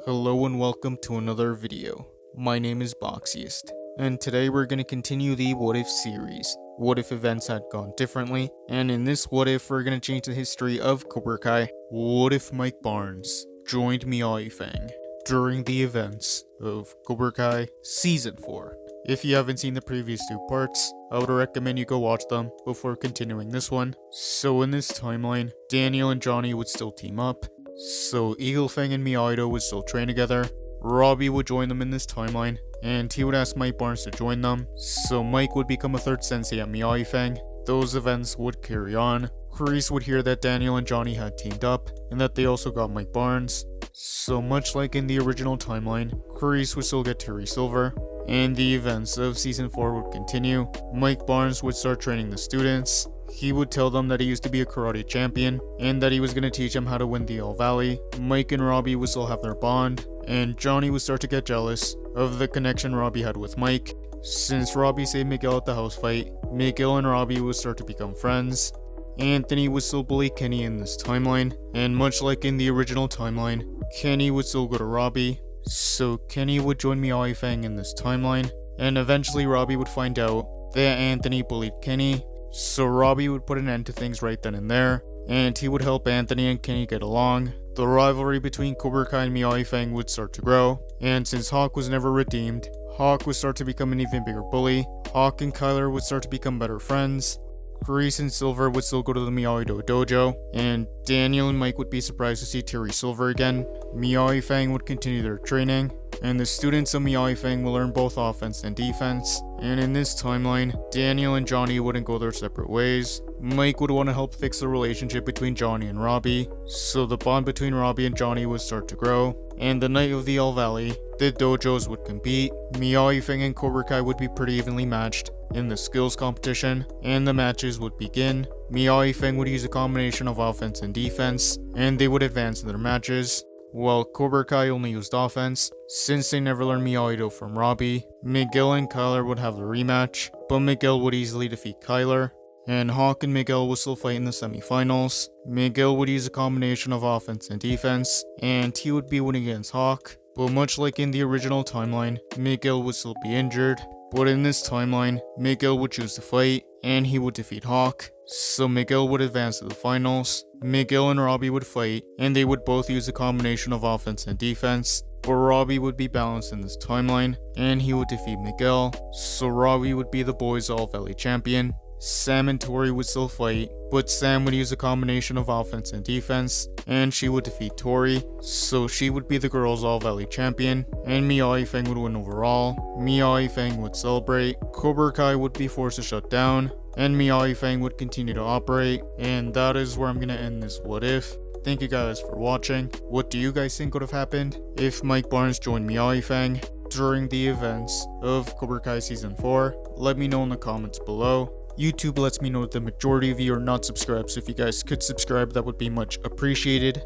Hello and welcome to another video. My name is Boxiest, and today we're going to continue the What If series. What if events had gone differently? And in this What If, we're going to change the history of Cobra Kai. What if Mike Barnes joined Miyagi-Fang during the events of Cobra Kai Season 4? If you haven't seen the previous two parts, I would recommend you go watch them before continuing this one. So in this timeline, Daniel and Johnny would still team up. So Eagle Fang and Miyagi would still train together. Robbie would join them in this timeline, and he would ask Mike Barnes to join them. So Mike would become a third sensei at Miyagi-Fang. Those events would carry on. Kreese would hear that Daniel and Johnny had teamed up, and that they also got Mike Barnes. So much like in the original timeline, Kreese would still get Terry Silver, and the events of Season 4 would continue. Mike Barnes would start training the students. He would tell them that he used to be a karate champion, and that he was going to teach them how to win the All Valley. Mike and Robbie would still have their bond, and Johnny would start to get jealous of the connection Robbie had with Mike. Since Robbie saved Miguel at the house fight, Miguel and Robbie would start to become friends. Anthony would still bully Kenny in this timeline, and much like in the original timeline, Kenny would still go to Robbie. So Kenny would join Miyagi-Fang in this timeline, and eventually Robbie would find out that Anthony bullied Kenny. So Robbie would put an end to things right then and there, and he would help Anthony and Kenny get along. The rivalry between Cobra Kai and Miyagi-Fang would start to grow, and since Hawk was never redeemed, Hawk would start to become an even bigger bully. Hawk and Kyler would start to become better friends. Kreese and Silver would still go to the Miyagi-Do dojo, and Daniel and Mike would be surprised to see Terry Silver again. Miyagi-Fang would continue their training, and the students of Miyagi-Fang will learn both offense and defense. And in this timeline, Daniel and Johnny wouldn't go their separate ways. Mike would want to help fix the relationship between Johnny and Robbie, so the bond between Robbie and Johnny would start to grow. And the night of the All Valley, the dojos would compete. Miyagi-Fang and Cobra Kai would be pretty evenly matched in the skills competition, and the matches would begin. Miyagi-Fang would use a combination of offense and defense, and they would advance in their matches, while Cobra Kai only used offense, since they never learned Miyagi-Do from Robbie. Miguel and Kyler would have the rematch, but Miguel would easily defeat Kyler, and Hawk and Miguel would still fight in the semifinals. Miguel would use a combination of offense and defense, and he would be winning against Hawk, but much like in the original timeline, Miguel would still be injured. But in this timeline, Miguel would choose to fight, and he would defeat Hawk, so Miguel would advance to the finals. Miguel and Robbie would fight, and they would both use a combination of offense and defense, but Robbie would be balanced in this timeline, and he would defeat Miguel, so Robbie would be the boys' All Valley champion. Sam and Tori would still fight, but Sam would use a combination of offense and defense, and she would defeat Tori, so she would be the girls' All Valley champion, and Miyagi-Fang would win overall. Miyagi-Fang would celebrate, Cobra Kai would be forced to shut down, and Miyagi-Fang would continue to operate, and that is where I'm gonna end this What If. Thank you guys for watching. What do you guys think would have happened if Mike Barnes joined Miyagi-Fang during the events of Cobra Kai Season 4? Let me know in the comments below. YouTube lets me know that the majority of you are not subscribed, so if you guys could subscribe, that would be much appreciated.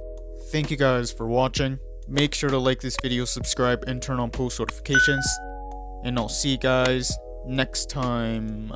Thank you guys for watching. Make sure to like this video, subscribe, and turn on post notifications. And I'll see you guys next time.